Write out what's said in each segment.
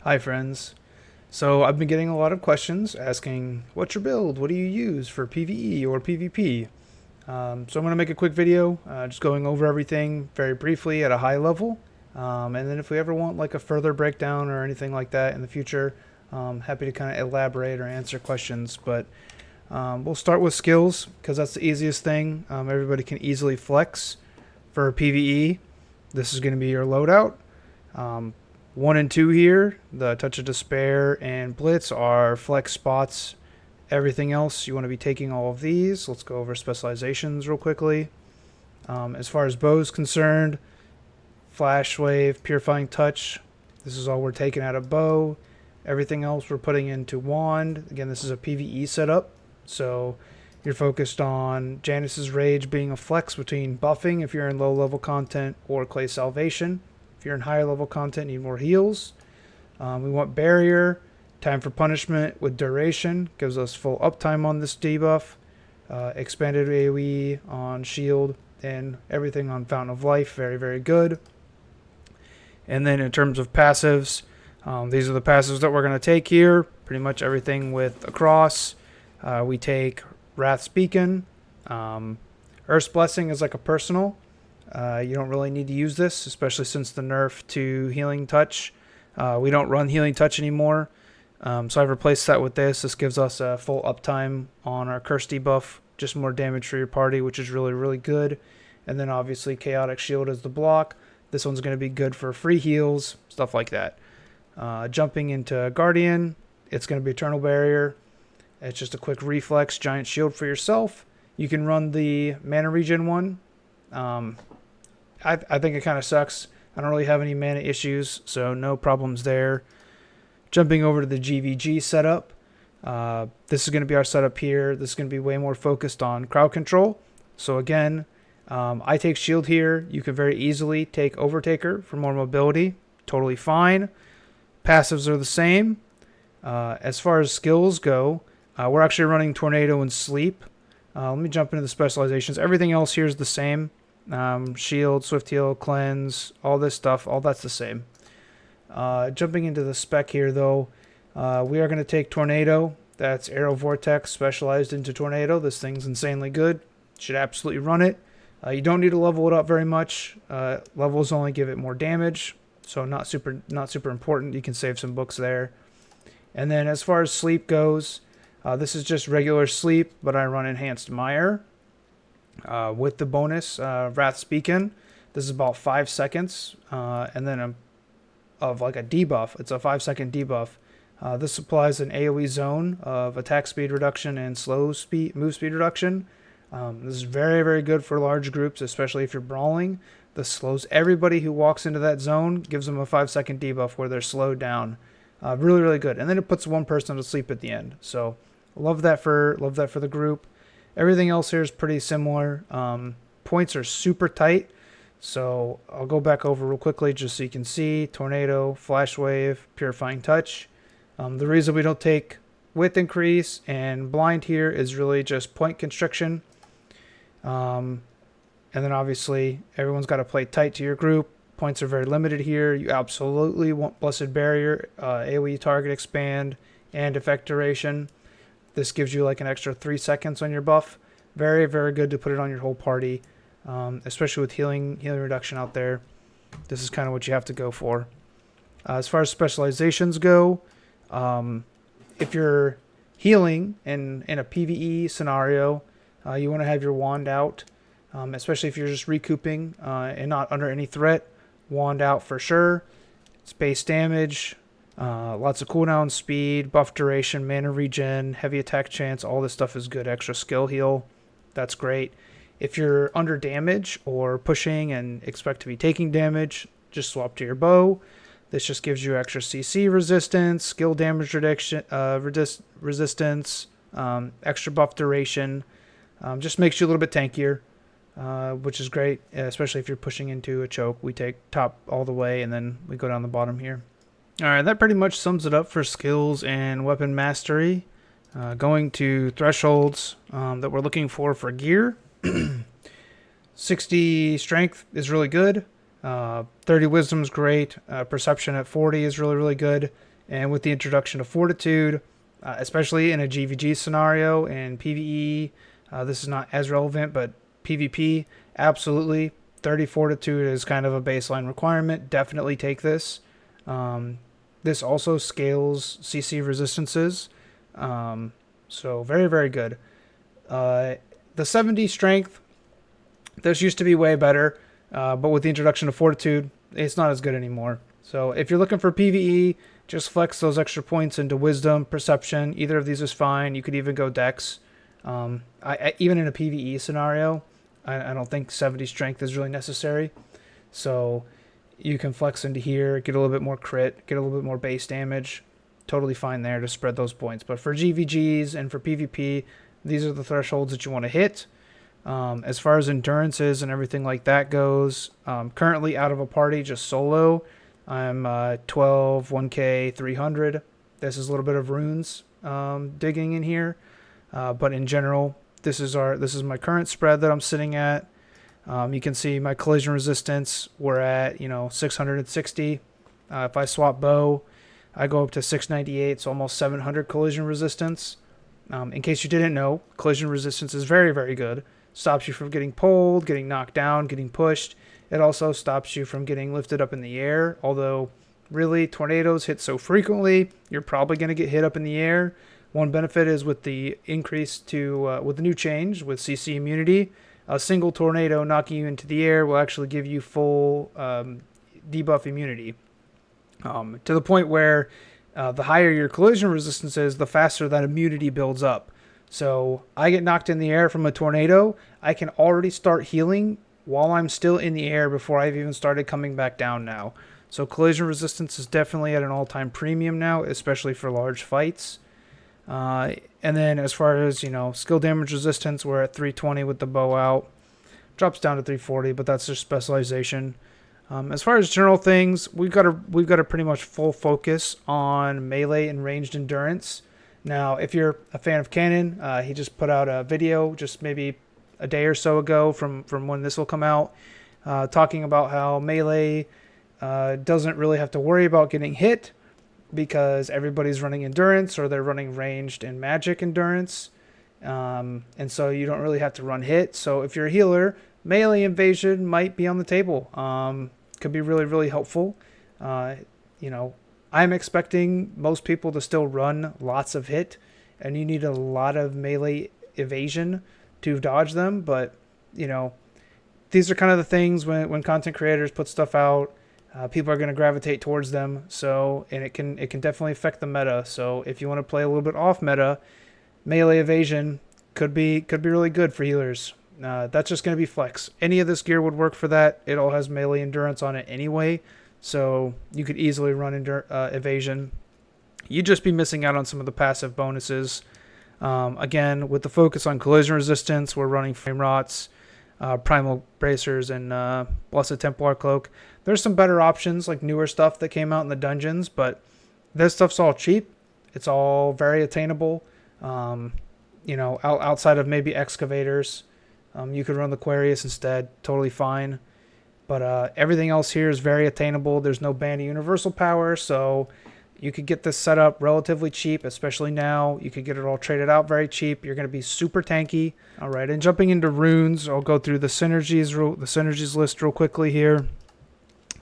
Hi friends. So I've been getting a lot of questions asking, what's your build? What do you use for PvE or PvP? So I'm going to make a quick video just going over everything very briefly at a high level. And then if we ever want like a further breakdown or anything like that in the future, happy to kind of elaborate or answer questions. But we'll start with skills because that's the easiest thing. Everybody can easily flex. For PvE, this is going to be your loadout. 1 and 2 here, the Touch of Despair and Blitz are flex spots. Everything else, you want to be taking all of these. Let's go over specializations real quickly. As far as bows concerned, Flash Wave, Purifying Touch, this is all we're taking out of bow. Everything else we're putting into wand. Again, this is a PvE setup, so you're focused on Janus's Rage being a flex between buffing if you're in low level content or Clay Salvation. If you're in higher level content, need more heals. We want Barrier, Time for Punishment with Duration, gives us full uptime on this debuff. Expanded AoE on Shield and everything on Fountain of Life, very, very good. And then in terms of passives, these are the passives that we're going to take here. Pretty much everything with Across. We take Wrath's Beacon. Earth's Blessing is like a personal. You don't really need to use this, especially since the nerf to Healing Touch. We don't run Healing Touch anymore, so I've replaced that with this. This gives us a full uptime on our Curse debuff, just more damage for your party, which is really, really good. And then obviously Chaotic Shield is the block. This one's going to be good for free heals, stuff like that. Jumping into Guardian, it's going to be Eternal Barrier. It's just a quick reflex, giant shield for yourself. You can run the mana regen one. I think it kind of sucks. I don't really have any mana issues, so no problems there. Jumping over to the GvG setup. This is going to be our setup here. This is going to be way more focused on crowd control. So again, I take shield here. You can very easily take Overtaker for more mobility. Totally fine. Passives are the same. As far as skills go, we're actually running Tornado and Sleep. Let me jump into the specializations. Everything else here is the same. Shield, Swift Heal, Cleanse, all this stuff, all that's the same. Jumping into the spec here, though, we are going to take Tornado. That's Arrow Vortex specialized into Tornado. This thing's insanely good. Should absolutely run it. You don't need to level it up very much. Levels only give it more damage, so not super important. You can save some books there. And then as far as sleep goes, this is just regular sleep, but I run Enhanced Mire. With the bonus Wrath's Beacon. This is about 5 seconds, and then of like a debuff. It's a 5-second debuff. This applies an AoE zone of attack speed reduction and move speed reduction. This is very, very good for large groups, especially if you're brawling. This slows everybody who walks into that zone, gives them a 5-second debuff where they're slowed down. Really, really good. And then it puts one person to sleep at the end. So love that for the group. Everything else here is pretty similar. Points are super tight, so I'll go back over real quickly just so you can see. Tornado, Flash Wave, Purifying Touch. The reason we don't take Width Increase and Blind here is really just point constriction. And then obviously everyone's got to play tight to your group. Points are very limited here. You absolutely want Blessed Barrier, AoE Target Expand, and Effect Duration. This gives you like an extra 3 seconds on your buff. Very, very good to put it on your whole party, especially with healing reduction out there. This is kind of what you have to go for. As far as specializations go, if you're healing in a PvE scenario, you want to have your wand out, especially if you're just recouping and not under any threat. Wand out for sure. It's base damage. Lots of cooldown, speed, buff duration, mana regen, heavy attack chance, all this stuff is good. Extra skill heal, that's great. If you're under damage or pushing and expect to be taking damage, just swap to your bow. This just gives you extra CC resistance, skill damage reduction, resistance, extra buff duration. Just makes you a little bit tankier, which is great, especially if you're pushing into a choke. We take top all the way and then we go down the bottom here. Alright, that pretty much sums it up for skills and weapon mastery. Going to thresholds that we're looking for gear. 60 strength is really good. 30 wisdom is great. Perception at 40 is really, really good. And with the introduction of Fortitude, especially in a GvG scenario and PvE, this is not as relevant, but PvP, absolutely. 30 Fortitude is kind of a baseline requirement. Definitely take this. This also scales CC resistances. So very, very good. The 70 strength, this used to be way better, but with the introduction of Fortitude, it's not as good anymore. So if you're looking for PvE, just flex those extra points into Wisdom, Perception. Either of these is fine. You could even go Dex. Even in a PvE scenario, I don't think 70 strength is really necessary. So you can flex into here, get a little bit more crit, get a little bit more base damage. Totally fine there to spread those points. But for GvGs and for PvP, these are the thresholds that you want to hit. As far as endurances and everything like that goes, currently out of a party, just solo, I'm 12, 1k, 300. This is a little bit of runes digging in here. But in general, this is my current spread that I'm sitting at. You can see my collision resistance. We're at 660. If I swap bow, I go up to 698, so almost 700 collision resistance. In case you didn't know, collision resistance is very, very good. Stops you from getting pulled, getting knocked down, getting pushed. It also stops you from getting lifted up in the air. Although, really, tornadoes hit so frequently, you're probably going to get hit up in the air. One benefit is with the increase to, with the new change with CC immunity, a single tornado knocking you into the air will actually give you full debuff immunity. To the point where the higher your collision resistance is, the faster that immunity builds up. So I get knocked in the air from a tornado, I can already start healing while I'm still in the air before I've even started coming back down now. So collision resistance is definitely at an all-time premium now, especially for large fights. And then as far as, skill damage resistance, we're at 320 with the bow out. Drops down to 340, but that's just specialization. As far as general things, we've got a pretty much full focus on melee and ranged endurance. Now, if you're a fan of Canon, he just put out a video just maybe a day or so ago from when this will come out, talking about how melee doesn't really have to worry about getting hit because everybody's running endurance or they're running ranged and magic endurance. And so you don't really have to run hit. So if you're a healer, melee invasion might be on the table. Could be really, really helpful. I'm expecting most people to still run lots of hit, and you need a lot of melee evasion to dodge them. But, these are kind of the things when content creators put stuff out, people are going to gravitate towards them. So, and it can definitely affect the meta. So if you want to play a little bit off meta, melee evasion could be really good for healers. That's just going to be flex. Any of this gear would work for that. It all has melee endurance on it anyway, so you could easily run evasion. You'd just be missing out on some of the passive bonuses. Again, with the focus on collision resistance, we're running flame rots, primal bracers, and blessed Templar cloak. There's some better options, like newer stuff that came out in the dungeons, but this stuff's all cheap. It's all very attainable. Outside of maybe excavators. You could run the Aquarius instead, totally fine. But everything else here is very attainable. There's no ban of universal power, so you could get this set up relatively cheap, especially now. You could get it all traded out very cheap. You're going to be super tanky. All right, and jumping into runes, I'll go through the synergies list real quickly here.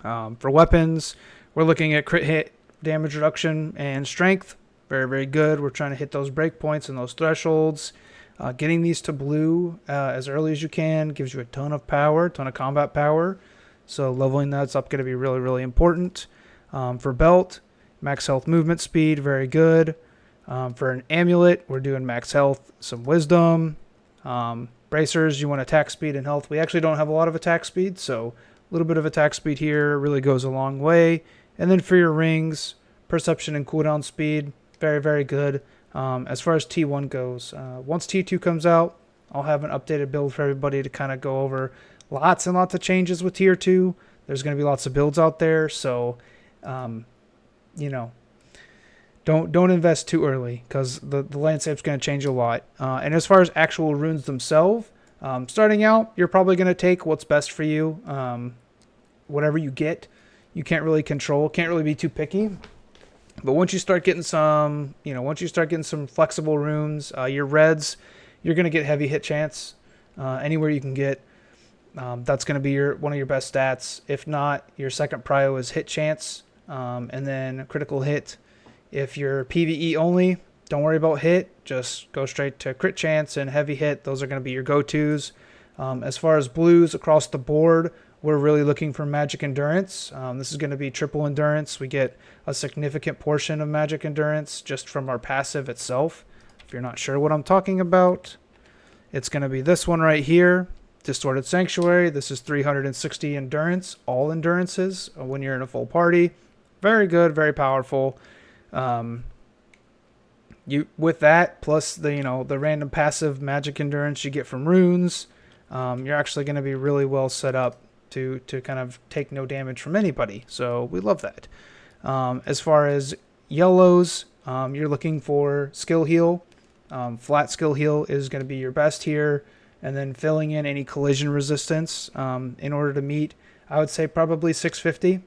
For weapons, we're looking at crit hit, damage reduction, and strength. Very, very good. We're trying to hit those breakpoints and those thresholds. Getting these to blue as early as you can gives you a ton of power, ton of combat power. So leveling that's up going to be really, really important. For belt, max health movement speed, very good. For an amulet, we're doing max health, some wisdom. Bracers, you want attack speed and health. We actually don't have a lot of attack speed, so a little bit of attack speed here really goes a long way. And then for your rings, perception and cooldown speed, very, very good. As far as T1 goes, once T2 comes out, I'll have an updated build for everybody to kind of go over lots and lots of changes with Tier 2. There's going to be lots of builds out there, so, don't invest too early because the landscape's going to change a lot. And as far as actual runes themselves, starting out, you're probably going to take what's best for you. Whatever you get, you can't really control, can't really be too picky. But once you start getting some, once you start getting some flexible runes, your reds, you're going to get heavy hit chance anywhere you can get. That's going to be one of your best stats. If not, your second prio is hit chance, and then critical hit. If you're PvE only, don't worry about hit. Just go straight to crit chance and heavy hit. Those are going to be your go-tos. As far as blues across the board, we're really looking for magic endurance. This is going to be triple endurance. We get a significant portion of magic endurance just from our passive itself. If you're not sure what I'm talking about, it's going to be this one right here. Distorted Sanctuary. This is 360 endurance, all endurances when you're in a full party. Very good, very powerful. You with that plus the random passive magic endurance you get from runes, you're actually going to be really well set up to kind of take no damage from anybody. So we love that. As far as yellows, you're looking for skill heal. Flat skill heal is going to be your best here. And then filling in any collision resistance in order to meet, I would say probably 650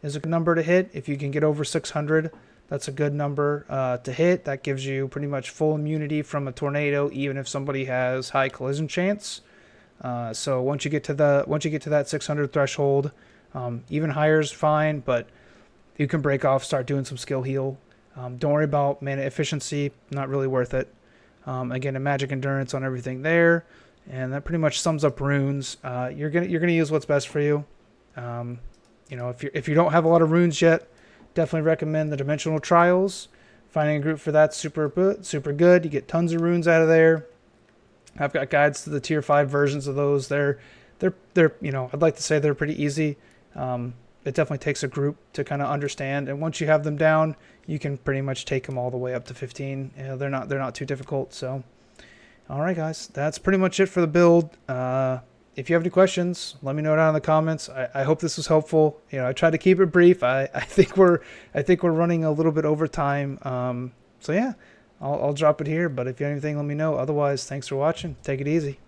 is a good number to hit. If you can get over 600, that's a good number to hit. That gives you pretty much full immunity from a tornado, even if somebody has high collision chance. So once you get to that 600 threshold, even higher is fine, but you can break off, start doing some skill heal. Don't worry about mana efficiency, not really worth it. Again, a magic endurance on everything there. And that pretty much sums up runes. You're gonna use what's best for you. If you don't have a lot of runes yet, definitely recommend the Dimensional Trials. Finding a group for that's super good. You get tons of runes out of there. I've got guides to the tier 5 versions of those. They're I'd like to say they're pretty easy. It definitely takes a group to kind of understand, and once you have them down, you can pretty much take them all the way up to 15. They're not too difficult. So. All right, guys, that's pretty much it for the build. If you have any questions, let me know down in the comments. I hope this was helpful. I tried to keep it brief. I think we're running a little bit over time. So yeah, I'll drop it here. But if you have anything, let me know. Otherwise, thanks for watching. Take it easy.